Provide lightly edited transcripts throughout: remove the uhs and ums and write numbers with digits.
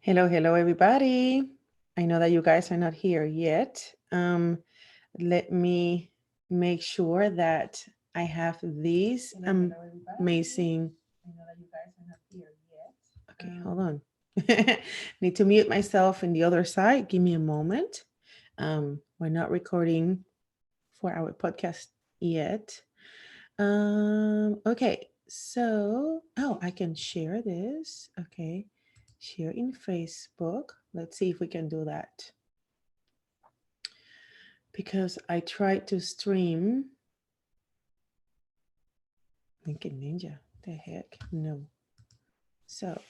Hello, hello, everybody. I know that you guys are not here yet. Let me make sure that I have these amazing. I know that you guys are not here yet. Okay, hold on. Need to mute myself in the other side. Give me a moment. We're not recording for our podcast yet. Okay, so I can share this. Okay, share in Facebook. Let's see if we can do that because I tried to stream. Thinking Ninja, the heck, no. So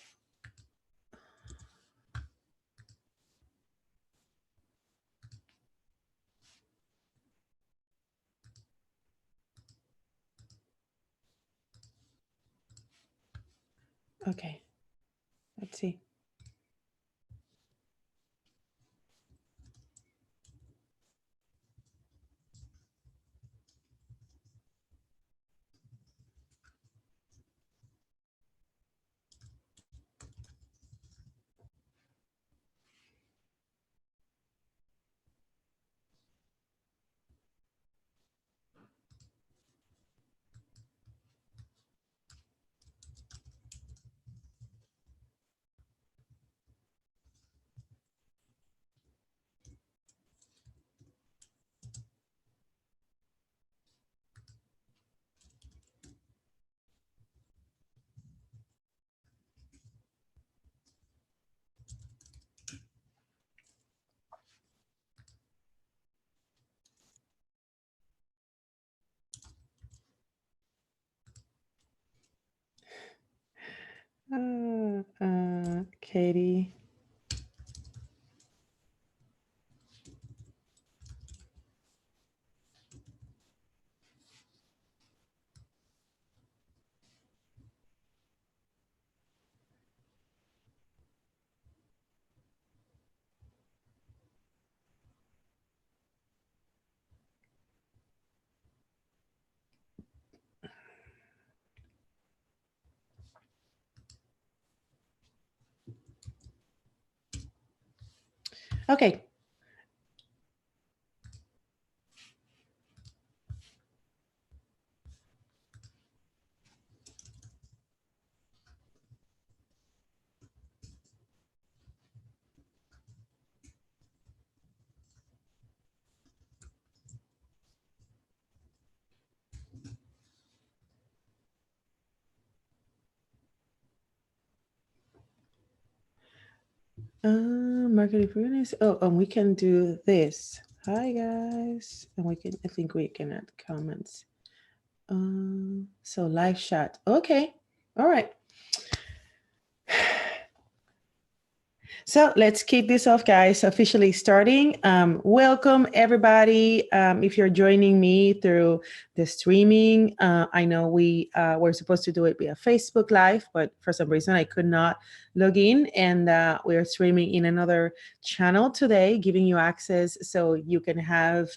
okay, let's see. Katie. Okay. Marketing awareness. Oh, and we can do this. Hi guys, and we can. I think we can add comments. So live chat. Okay. All right. So let's kick this off, guys. Officially starting. Welcome, everybody. If you're joining me through the streaming, I know we were supposed to do it via Facebook Live, but for some reason I could not log in, and we are streaming in another channel today, giving you access so you can have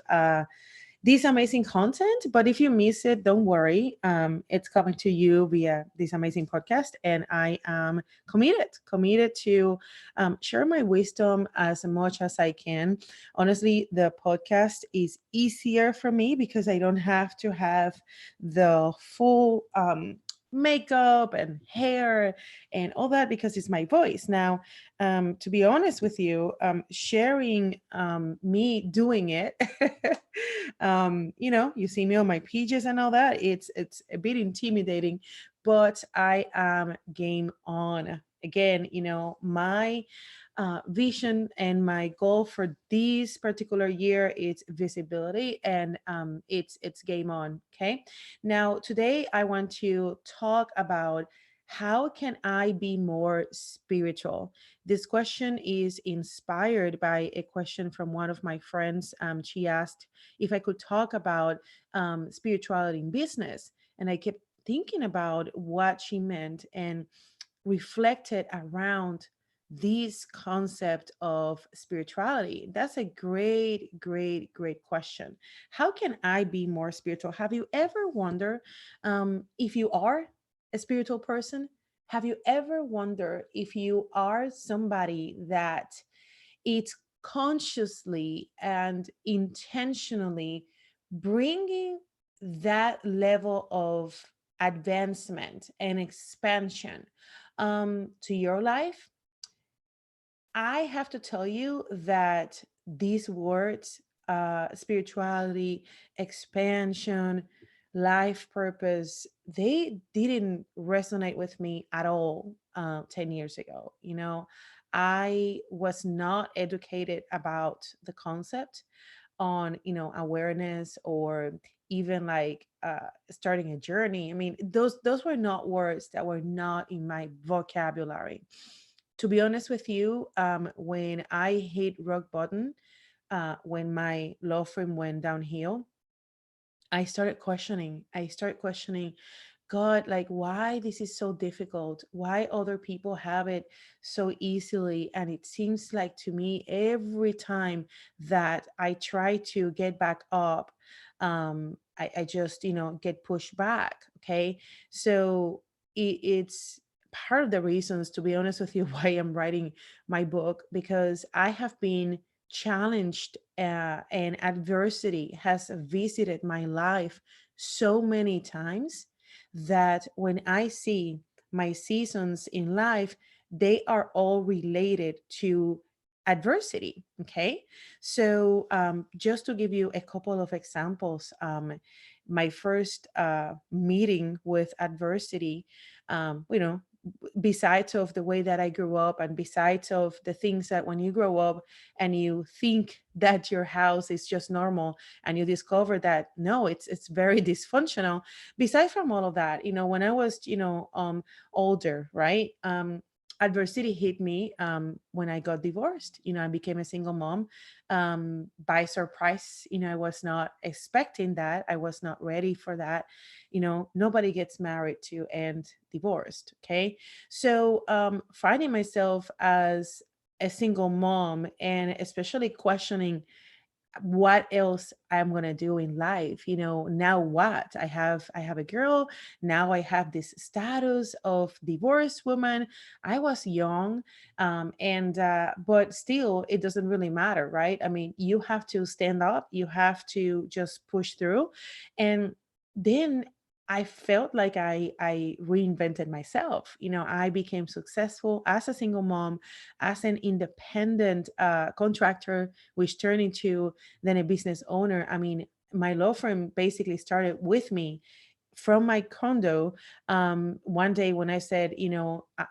this amazing content. But if you miss it, don't worry. It's coming to you via this amazing podcast. And I am committed to share my wisdom as much as I can. Honestly, the podcast is easier for me because I don't have to have the full makeup and hair and all that because it's my voice. Now, to be honest with you, sharing me doing it, you see me on my pages and all that. It's a bit intimidating, but I am game on. Again, my vision and my goal for this particular year is visibility, and it's game on. Okay, now today I want to talk about how can I be more spiritual. This question is inspired by a question from one of my friends. She asked if I could talk about spirituality in business, and I kept thinking about what she meant and reflected around this concept of spirituality. That's a great question. How can I be more spiritual? Have you ever wondered if you are a spiritual person? Have you ever wondered if you are somebody that it's consciously and intentionally bringing that level of advancement and expansion to your life? I have to tell you that these words, spirituality, expansion, life purpose, they didn't resonate with me at all 10 years ago. I was not educated about the concept on, awareness, or even like starting a journey. I mean, those were not words that were not in my vocabulary. To be honest with you, when I hit rock bottom, when my law firm went downhill, I started questioning God, like, why this is so difficult, why other people have it so easily. And it seems like to me, every time that I try to get back up, I just, get pushed back. Okay. So it's part of the reasons, to be honest with you, why I'm writing my book, because I have been challenged, and adversity has visited my life so many times that when I see my seasons in life, they are all related to adversity. Okay. So, just to give you a couple of examples, my first meeting with adversity, besides of the way that I grew up, and besides of the things that when you grow up and you think that your house is just normal, and you discover that no, it's very dysfunctional. Besides from all of that, when I was, older, right? Adversity hit me when I got divorced. I became a single mom by surprise. I was not expecting that. I was not ready for that. Nobody gets married to end divorced. Okay. So, finding myself as a single mom, and especially questioning what else I'm gonna do in life. Now what? I have a girl. Now I have this status of divorced woman. I was young, and but still, it doesn't really matter, right? I mean, you have to stand up. You have to just push through, and then I felt like I reinvented myself. I became successful as a single mom, as an independent contractor, which turned into then a business owner. I mean, my law firm basically started with me from my condo. One day when I said,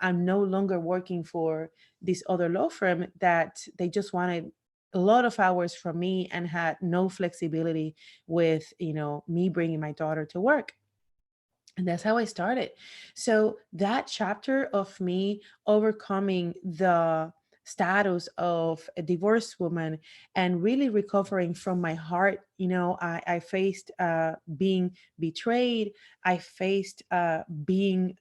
I'm no longer working for this other law firm, that they just wanted a lot of hours from me and had no flexibility with, me bringing my daughter to work. And that's how I started. So that chapter of me overcoming the status of a divorced woman and really recovering from my heart, I faced being betrayed. I faced being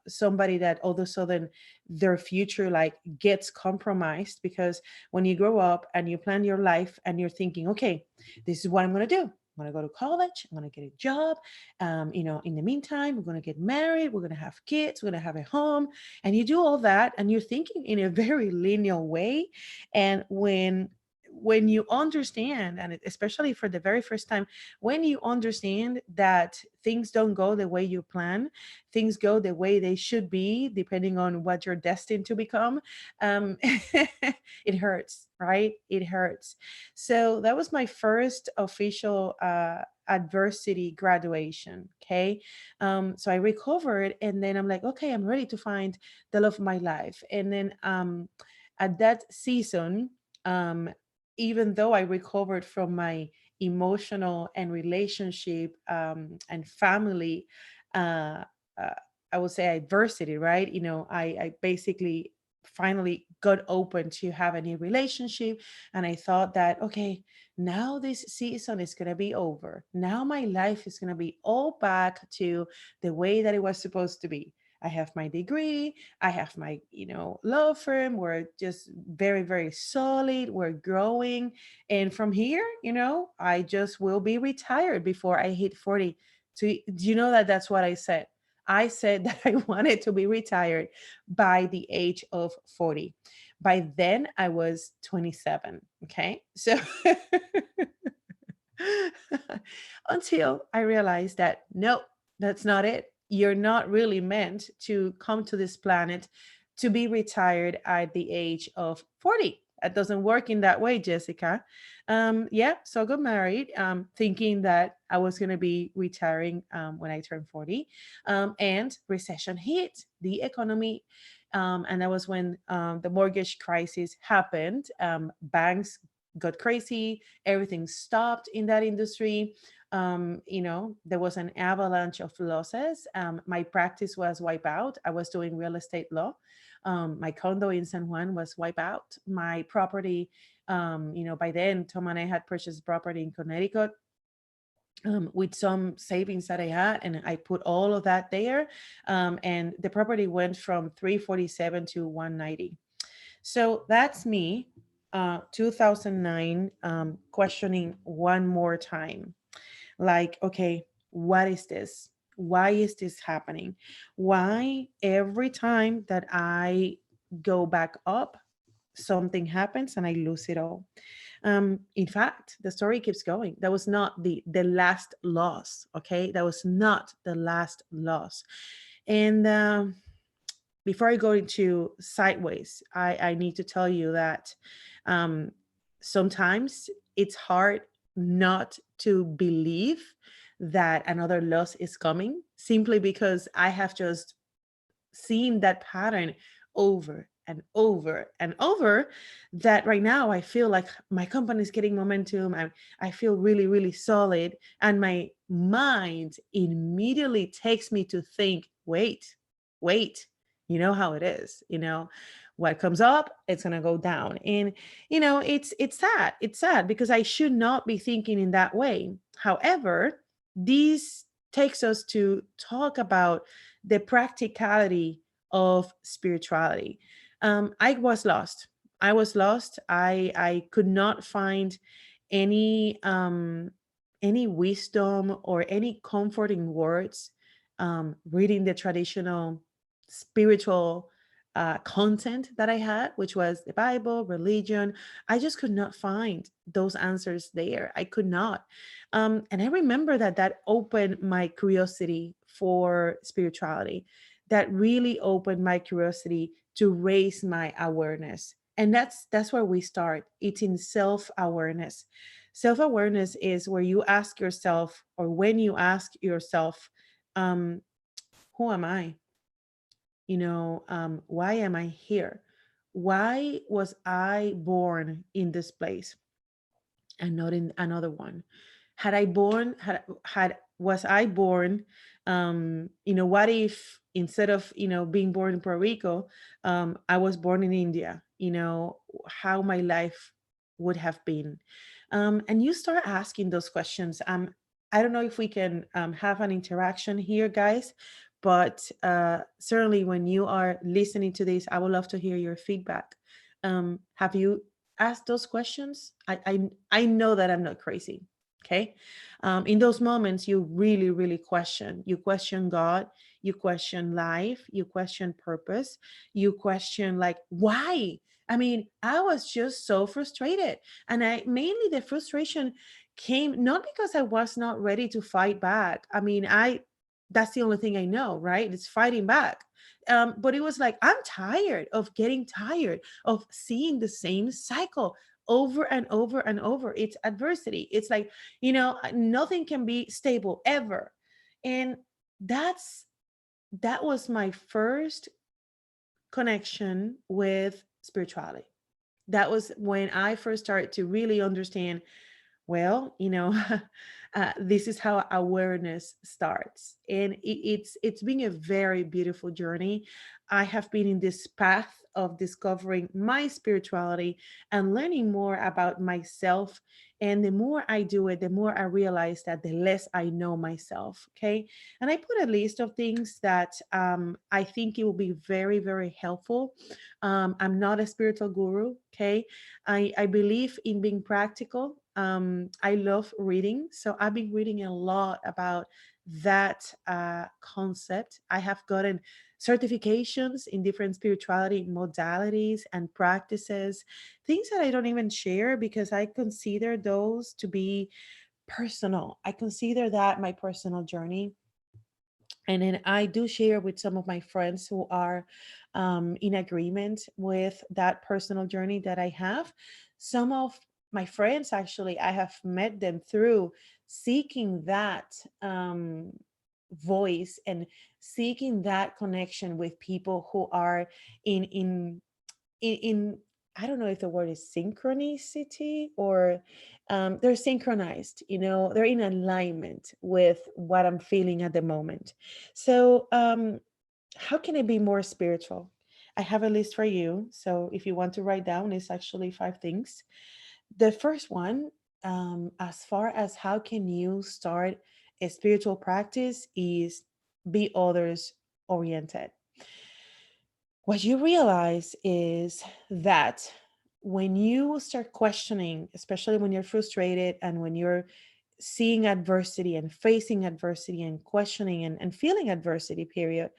somebody that all of a sudden their future like gets compromised, because when you grow up and you plan your life and you're thinking, okay, this is what I'm going to do. I'm going to go to college. I'm going to get a job. In the meantime, we're going to get married, we're going to have kids, we're going to have a home. And you do all that and you're thinking in a very linear way. And when you understand, and especially for the very first time, when you understand that things don't go the way you plan, things go the way they should be depending on what you're destined to become, it hurts, right? It hurts. So that was my first official adversity graduation. Okay. So I recovered, and then I'm like, okay, I'm ready to find the love of my life. And then at that season, um, even though I recovered from my emotional and relationship and family, uh, uh, I would say adversity, right? I basically finally got open to have a new relationship. And I thought that, okay, now this season is going to be over. Now my life is going to be all back to the way that it was supposed to be. I have my degree. I have my, law firm. We're just very, very solid. We're growing. And from here, I just will be retired before I hit 40. So do you know that that's what I said? I said that I wanted to be retired by the age of 40. By then, I was 27. Okay. So until I realized that no, that's not it. You're not really meant to come to this planet to be retired at the age of 40. That doesn't work in that way, Jessica. Yeah, so I got married, thinking that I was going to be retiring when I turned 40. And recession hit the economy. And that was when the mortgage crisis happened. Banks got crazy, everything stopped in that industry. There was an avalanche of losses. My practice was wiped out. I was doing real estate law. My condo in San Juan was wiped out. My property, by then, Tom and I had purchased property in Connecticut, with some savings that I had, and I put all of that there. And the property went from 347 to 190. So that's me, 2009, questioning one more time. Like, okay, what is this? Why is this happening? Why every time that I go back up, something happens and I lose it all? In fact, the story keeps going. That was not the last loss. Okay, that was not the last loss. And before I go into sideways, I need to tell you that um, sometimes it's hard not to believe that another loss is coming, simply because I have just seen that pattern over and over and over, that right now I feel like my company is getting momentum. I feel really, really solid. And my mind immediately takes me to think, wait, you know how it is, what comes up, it's going to go down. And it's sad. It's sad because I should not be thinking in that way. However, this takes us to talk about the practicality of spirituality. I was lost. I was lost. I could not find any any wisdom or any comforting words, reading the traditional spiritual content that I had, which was the Bible, religion. I just could not find those answers there. I could not. And I remember that opened my curiosity for spirituality. That really opened my curiosity to raise my awareness. And that's where we start. It's in self-awareness. Self-awareness is where you ask yourself, or when you ask yourself, um, who am I? Why am I here? Why was I born in this place and not in another one? Had was I born, what if instead of, being born in Puerto Rico, I was born in India, how my life would have been. And you start asking those questions. I don't know if we can have an interaction here, guys, but certainly when you are listening to this, I would love to hear your feedback. Have you asked those questions? I know that I'm not crazy. Okay. In those moments, you really, really question. You question God, you question life, you question purpose, you question, like, why? I mean, I was just so frustrated. And I mainly, the frustration came not because I was not ready to fight back. I mean, that's the only thing I know, right? It's fighting back. But it was like, I'm tired of getting tired of seeing the same cycle over and over and over. It's adversity. It's like, nothing can be stable ever. And that's that was my first connection with spirituality. That was when I first started to really understand, well, this is how awareness starts. And it's been a very beautiful journey. I have been in this path of discovering my spirituality and learning more about myself. And the more I do it, the more I realize that the less I know myself. Okay. And I put a list of things that I think it will be very, very helpful. I'm not a spiritual guru. Okay. I believe in being practical. I love reading. So I've been reading a lot about that concept. I have gotten certifications in different spirituality modalities and practices, things that I don't even share because I consider those to be personal. I consider that my personal journey. And then I do share with some of my friends who are in agreement with that personal journey that I have. Some of my friends, actually, I have met them through seeking that voice and seeking that connection with people who are in in in I don't know if the word is synchronicity or they're synchronized, they're in alignment with what I'm feeling at the moment. So, how can it be more spiritual? I have a list for you. So, if you want to write down, it's actually 5 things. The first one, as far as how can you start a spiritual practice, is be others oriented. What you realize is that when you start questioning, especially when you're frustrated and when you're seeing adversity and facing adversity and questioning and feeling adversity, period,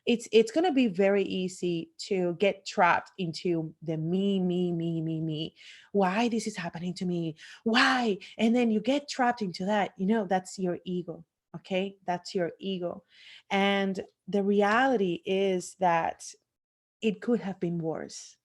it's going to be very easy to get trapped into the me. Why this is happening to me? Why? And then you get trapped into that. That's your ego. Okay, that's your ego. And the reality is that it could have been worse.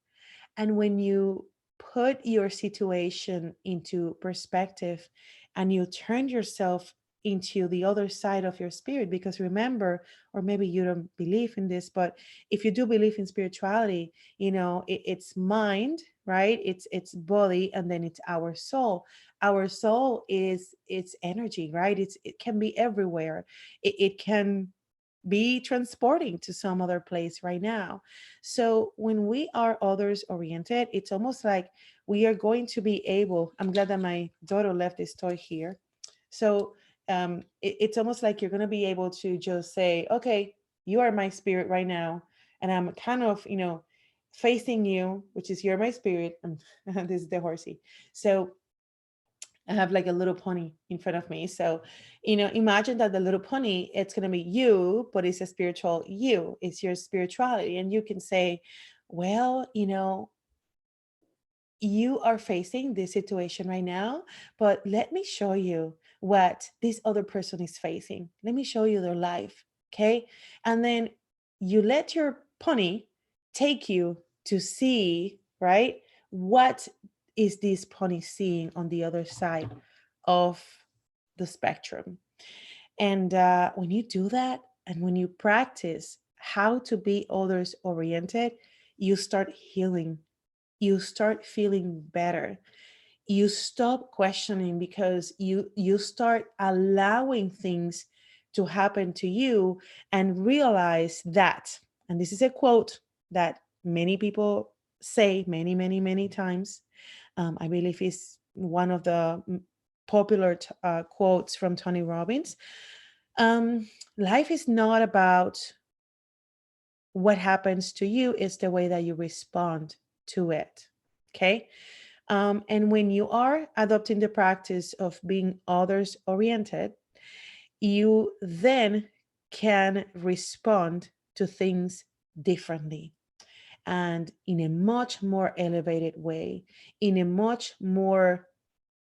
And when you put your situation into perspective and you turn yourself into the other side of your spirit, because remember, or maybe you don't believe in this, but if you do believe in spirituality, it's mind, right? It's body, and then it's our soul. Our soul is it's energy, right? It can be everywhere. It can be transporting to some other place right now. So when we are others oriented, it's almost like we are going to be able. I'm glad that my daughter left this toy here. So it's almost like you're going to be able to just say, okay, you are my spirit right now. And I'm kind of, facing you, which is you're my spirit. And this is the horsey. So I have like a little pony in front of me. So, imagine that the little pony, it's going to be you, but it's a spiritual you, it's your spirituality. And you can say, well, you are facing this situation right now, but let me show you what this other person is facing. Let me show you their life. Okay. And then you let your pony take you to see, right? What is this pony seeing on the other side of the spectrum? And when you do that, and when you practice how to be others oriented, you start healing, you start feeling better, you stop questioning because you start allowing things to happen to you and realize that, and this is a quote that many people say many times. I believe is one of the popular quotes from Tony Robbins. Life is not about what happens to you, it's the way that you respond to it. Okay. And when you are adopting the practice of being others oriented, you then can respond to things differently and in a much more elevated way, in a much more,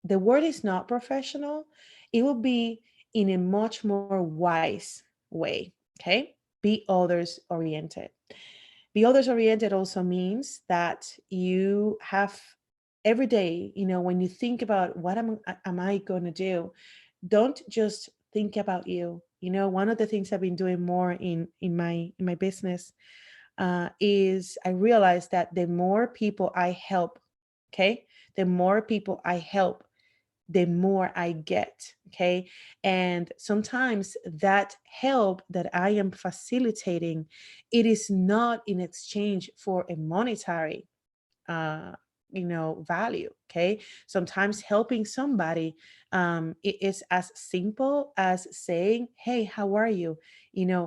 the word is not professional, it will be in a much more wise way. Okay. Be others oriented. Be others oriented also means that you have every day, when you think about what am I going to do, don't just think about you. One of the things I've been doing more in my business is I realize that the more people I help, okay, the more people I help, the more I get. Okay. And sometimes that help that I am facilitating, it is not in exchange for a monetary uh value. Okay. Sometimes helping somebody, it is as simple as saying, hey, how are you?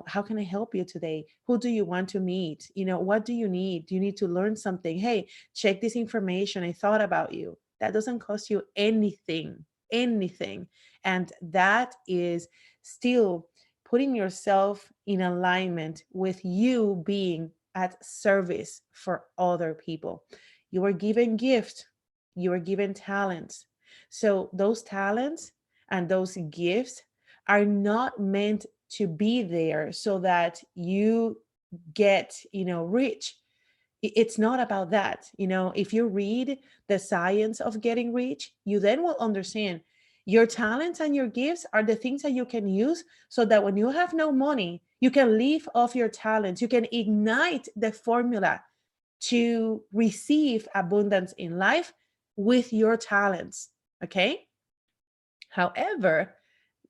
How can I help you today? Who do you want to meet? What do you need? Do you need to learn something? Hey, check this information, I thought about you. That doesn't cost you anything. And that is still putting yourself in alignment with you being at service for other people. You are given gifts, you are given talents. So those talents and those gifts are not meant to be there so that you get, rich. It's not about that. If you read The Science of Getting Rich, you then will understand your talents and your gifts are the things that you can use so that when you have no money, you can live off your talents. You can ignite the formula to receive abundance in life with your talents. Okay. However,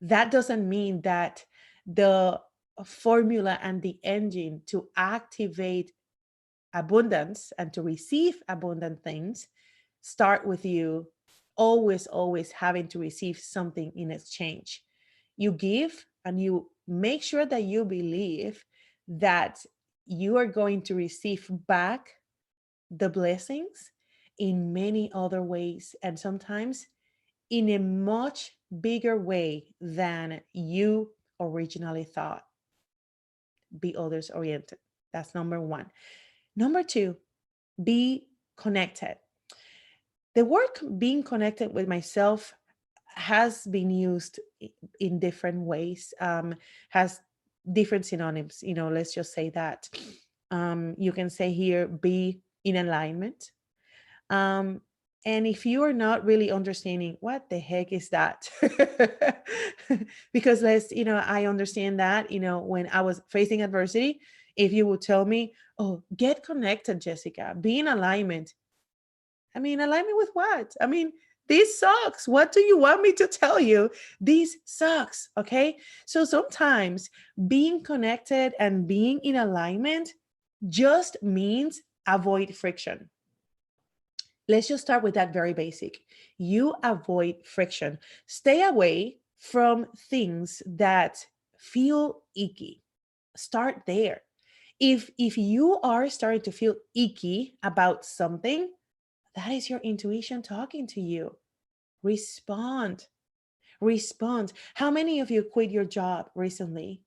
that doesn't mean that the formula and the engine to activate abundance and to receive abundant things start with you always having to receive something in exchange. You give and you make sure that you believe that you are going to receive back the blessings in many other ways, and sometimes in a much bigger way than you originally thought. Be others oriented. That's number one. Number two, be connected. The word being connected with myself has been used in different ways, has different synonyms. Let's just say that. You can say here, be in alignment. Um, and if you are not really understanding what the heck is that, because I understand that, when I was facing adversity, if you would tell me, oh, get connected, Jessica, be in alignment. I mean, alignment with what? I mean, this sucks. What do you want me to tell you? This sucks. Okay. So sometimes being connected and being in alignment just means avoid friction. Let's just start with that very basic. You avoid friction. Stay away from things that feel icky. Start there. If you are starting to feel icky about something, that is your intuition talking to you. Respond. Respond. How many of you quit your job recently?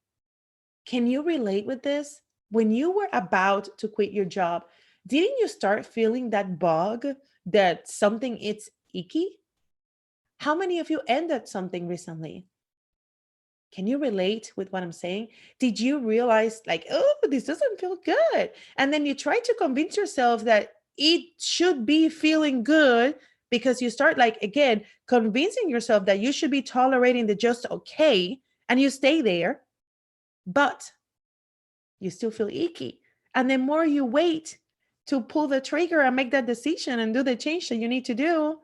Can you relate with this? When you were about to quit your job, didn't you start feeling that bug that something is icky? How many of you ended something recently? Can you relate with what I'm saying? Did you realize, like, oh, this doesn't feel good? And then you try to convince yourself that it should be feeling good because you start, like, again, convincing yourself that you should be tolerating the just okay, and you stay there, but you still feel icky. And the more you wait to pull the trigger and make that decision and do the change that you need to do,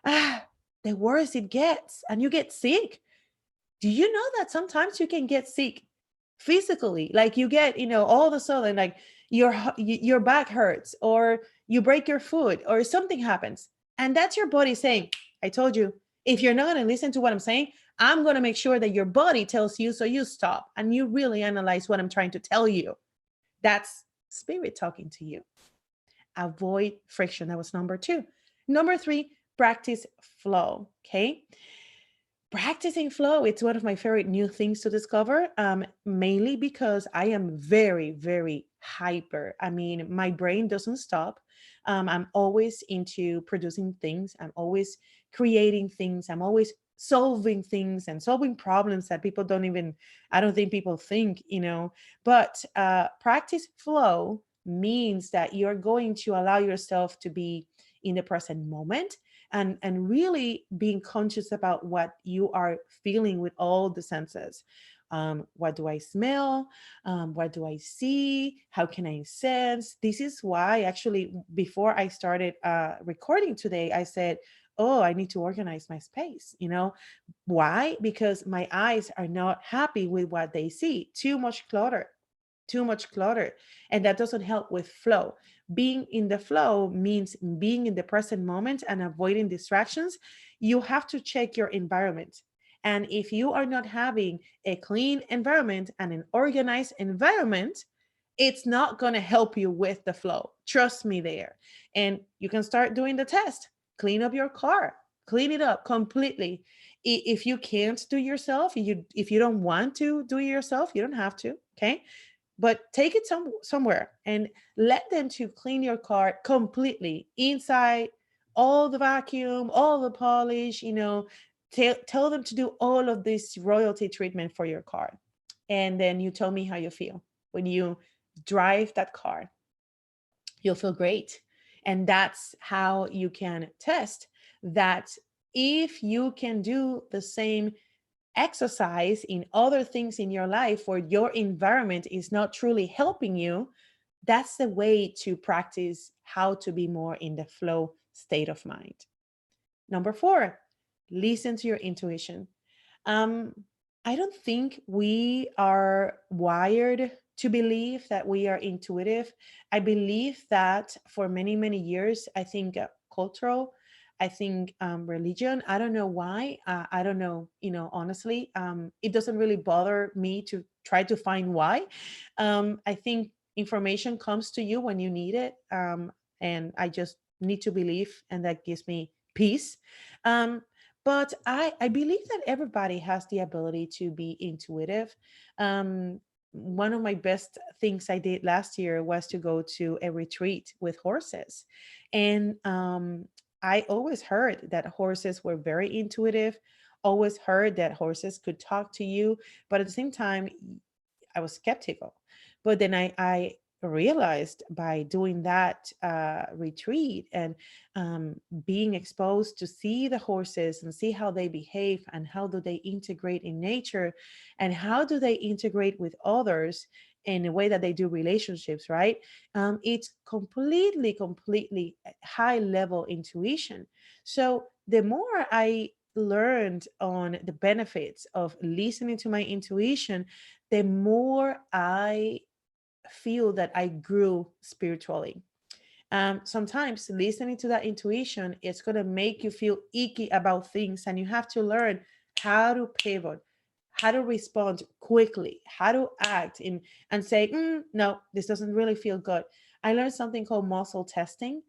the worse it gets and you get sick. Do you know that sometimes you can get sick physically? Like you get, all of a sudden, like your back hurts or you break your foot or something happens. And that's your body saying, I told you, if you're not going to listen to what I'm saying, I'm going to make sure that your body tells you, so you stop and you really analyze what I'm trying to tell you. That's spirit talking to you. Avoid friction. That was number two. Number three, practice flow. Okay. Practicing flow, it's one of my favorite new things to discover, mainly because I am very, very hyper. I mean, my brain doesn't stop. I'm always into producing things. I'm always creating things. I'm always solving things and solving problems that people don't even, I don't think people think, but practice flow means that you're going to allow yourself to be in the present moment and really being conscious about what you are feeling with all the senses. What do I smell? What do I see? How can I sense? This is why, actually, before I started recording today, I said, oh, I need to organize my space. Why? Because my eyes are not happy with what they see. Too much clutter, too much clutter. And that doesn't help with flow. Being in the flow means being in the present moment and avoiding distractions. You have to check your environment. And if you are not having a clean environment and an organized environment, it's not going to help you with the flow. Trust me there. And you can start doing the test. Clean up your car, clean it up completely. If you can't do yourself, if you don't want to do it yourself, you don't have to. Okay, but take it somewhere and let them to clean your car completely inside, all the vacuum, all the polish, tell them to do all of this royalty treatment for your car. And then you tell me how you feel when you drive that car. You'll feel great. And that's how you can test that if you can do the same exercise in other things in your life where your environment is not truly helping you. That's the way to practice how to be more in the flow state of mind. Number 4, listen to your intuition. um, I don't think we are wired to believe that we are intuitive. I believe that for many, many years, I think cultural, I think religion, I don't know why. I don't know, honestly, it doesn't really bother me to try to find why. I think information comes to you when you need it. And I just need to believe, and that gives me peace. Um, but I believe that everybody has the ability to be intuitive. One of my best things I did last year was to go to a retreat with horses. And I always heard that horses were very intuitive, always heard that horses could talk to you. But at the same time, I was skeptical. But then I realized by doing that retreat and being exposed to see the horses and see how they behave and how do they integrate in nature and how do they integrate with others in a way that they do relationships, right? It's completely high level intuition. So the more I learned on the benefits of listening to my intuition, the more I feel that I grew spiritually. Sometimes listening to that intuition, it's going to make you feel icky about things, and you have to learn how to pivot, how to respond quickly, how to act in and say, no, this doesn't really feel good. I learned something called muscle testing.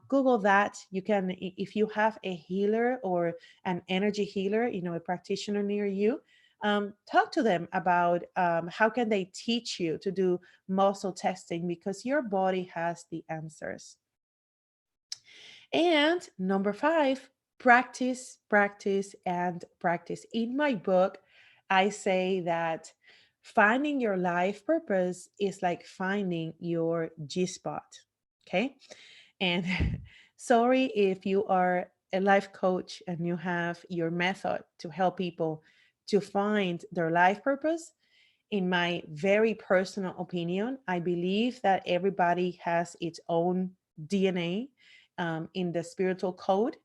Google that. You can, if you have a healer or an energy healer, a practitioner near you, talk to them about how can they teach you to do muscle testing, because your body has the answers. And number 5, practice, practice, and practice. In my book, I say that finding your life purpose is like finding your G spot. Okay. And sorry if you are a life coach and you have your method to help people to find their life purpose. In my very personal opinion, I believe that everybody has its own DNA in the spiritual code.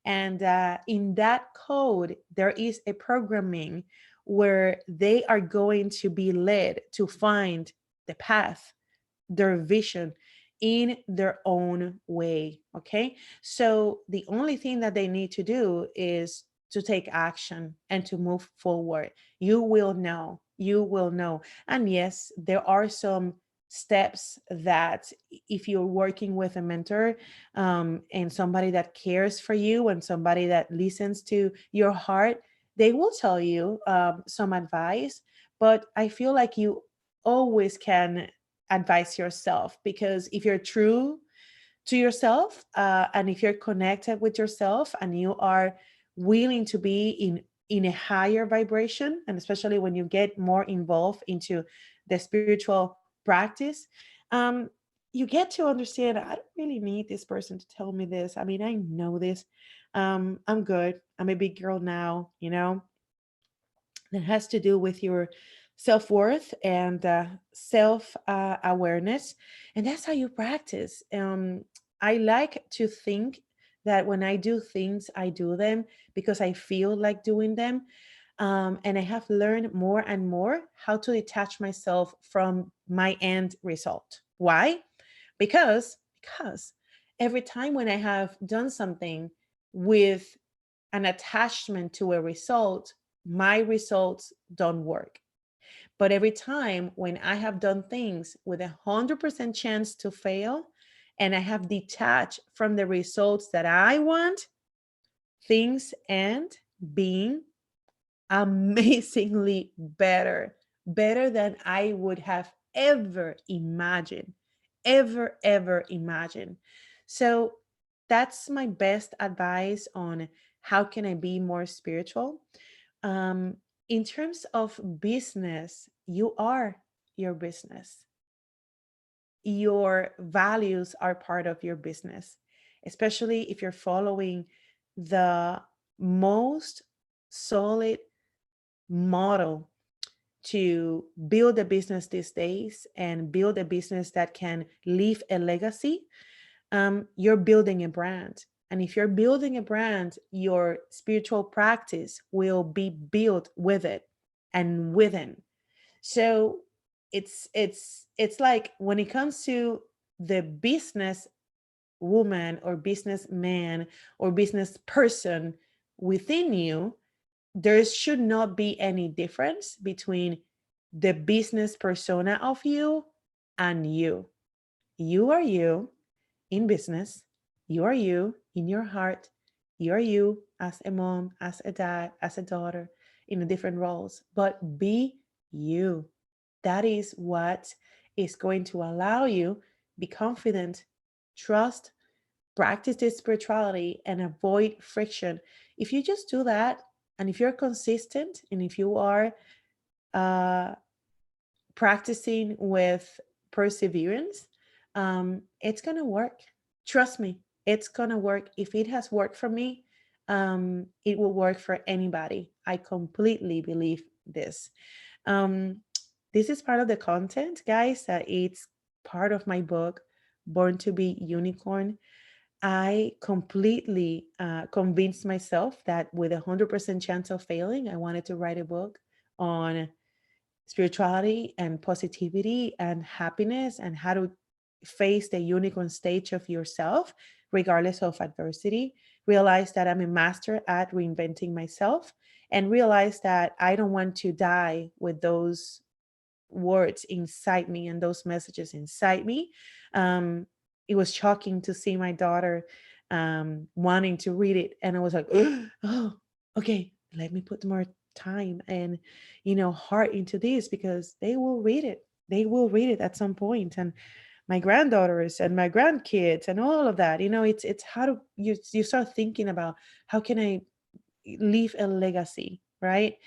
And in that code, there is a programming where they are going to be led to find the path, their vision in their own way. Okay. So the only thing that they need to do is to take action and to move forward. You will know. You will know. And yes, there are some steps that if you're working with a mentor and somebody that cares for you and somebody that listens to your heart, they will tell you some advice. But I feel like you always can advise yourself, because if you're true to yourself and if you're connected with yourself and you are willing to be in a higher vibration, and especially when you get more involved into the spiritual practice, um, you get to understand, I don't really need this person to tell me this. I mean, I know this. I'm good. I'm a big girl now, that has to do with your self-worth and self awareness, and that's how you practice. I like to think that when I do things, I do them because I feel like doing them. And I have learned more and more how to detach myself from my end result. Why? Because every time when I have done something with an attachment to a result, my results don't work. But every time when I have done things with 100% chance to fail and I have detached from the results that I want, things end being amazingly better than I would have ever imagined. So that's my best advice on how can I be more spiritual. Um, in terms of business, you are your business. Your values are part of your business, especially if you're following the most solid model to build a business these days and build a business that can leave a legacy. You're building a brand. And if you're building a brand, your spiritual practice will be built with it and within. So it's like when it comes to the business woman or businessman or business person within you, there should not be any difference between the business persona of you and you. You are you in business. You are you in your heart. You are you as a mom, as a dad, as a daughter, in the different roles. But be you. That is what is going to allow you be confident, trust, practice this spirituality, and avoid friction. If you just do that, and if you're consistent, and if you are uh, practicing with perseverance, it's gonna work. Trust me, it's gonna work. If it has worked for me, it will work for anybody. I completely believe this. Um, this is part of the content, guys. That it's part of my book, Born to Be Unicorn. I completely convinced myself that with 100% chance of failing, I wanted to write a book on spirituality and positivity and happiness and how to face the unicorn stage of yourself, regardless of adversity. Realize that I'm a master at reinventing myself, and realize that I don't want to die with those words inside me and those messages inside me. Um, it was shocking to see my daughter wanting to read it, and I was like, oh, okay, let me put more time and heart into this, because they will read it. They will read it at some point, and my granddaughters and my grandkids and all of that. It's how to you start thinking about how can I leave a legacy, right?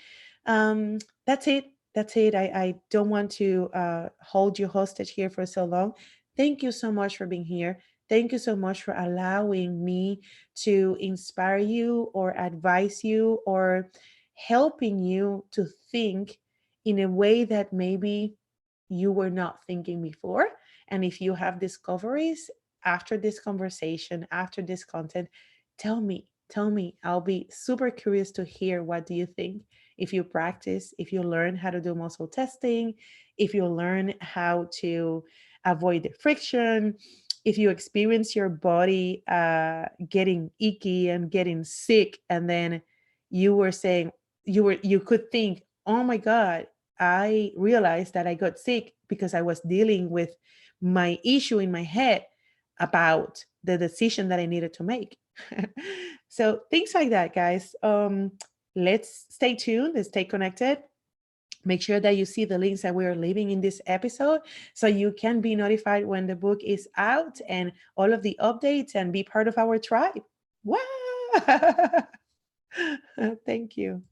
That's it. That's it. I don't want to hold you hostage here for so long. Thank you so much for being here. Thank you so much for allowing me to inspire you or advise you or helping you to think in a way that maybe you were not thinking before. And if you have discoveries after this conversation, after this content, tell me. I'll be super curious to hear, what do you think? If you practice, if you learn how to do muscle testing, if you learn how to avoid the friction, if you experience your body getting icky and getting sick, and then you were saying, you could think, oh my God, I realized that I got sick because I was dealing with my issue in my head about the decision that I needed to make. So things like that, guys. Let's stay tuned. Let's stay connected. Make sure that you see the links that we are leaving in this episode so you can be notified when the book is out and all of the updates, and be part of our tribe. Wow! Thank you.